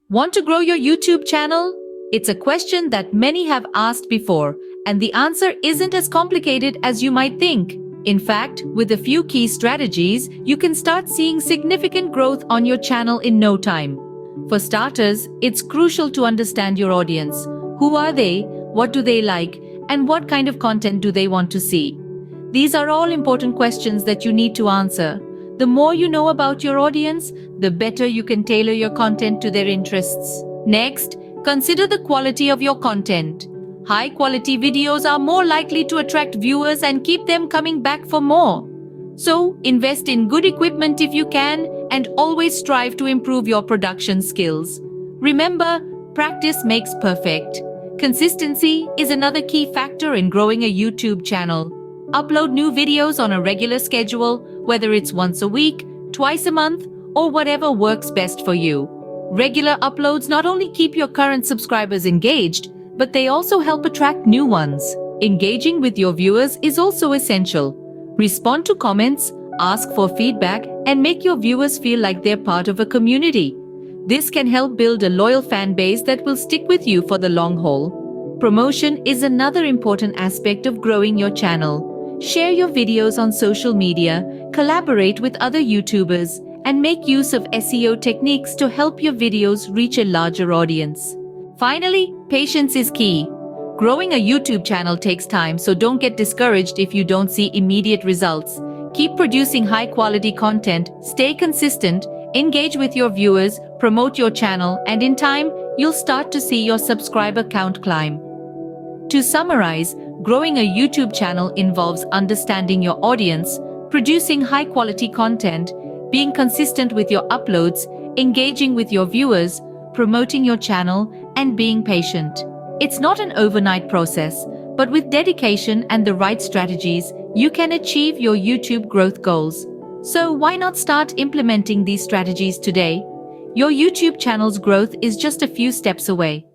Want to grow your YouTube channel? It's a question that many have asked before, and the answer isn't as complicated as you might think. In fact, with a few key strategies, you can start seeing significant growth on your channel in no time. For starters, it's crucial to understand your audience. Who are they? What do they like? And what kind of content do they want to see? These are all important questions that you need to answer. The more you know about your audience, the better you can tailor your content to their interests. Next, consider the quality of your content. High-quality videos are more likely to attract viewers and keep them coming back for more. So, invest in good equipment if you can, and always strive to improve your production skills. Remember, practice makes perfect. Consistency is another key factor in growing a YouTube channel. Upload new videos on a regular schedule, whether it's once a week, twice a month, or whatever works best for you. Regular uploads not only keep your current subscribers engaged, but they also help attract new ones. Engaging with your viewers is also essential. Respond to comments, ask for feedback, and make your viewers feel like they're part of a community. This can help build a loyal fan base that will stick with you for the long haul. Promotion is another important aspect of growing your channel. Share your videos on social media, collaborate with other YouTubers, and make use of SEO techniques to help your videos reach a larger audience. Finally, patience is key. Growing a YouTube channel takes time, so don't get discouraged if you don't see immediate results. Keep producing high-quality content, stay consistent, engage with your viewers, promote your channel, and in time, you'll start to see your subscriber count climb. To summarize, growing a YouTube channel involves understanding your audience, producing high-quality content, being consistent with your uploads, engaging with your viewers, promoting your channel, and being patient. It's not an overnight process, but with dedication and the right strategies, you can achieve your YouTube growth goals. So why not start implementing these strategies today? Your YouTube channel's growth is just a few steps away.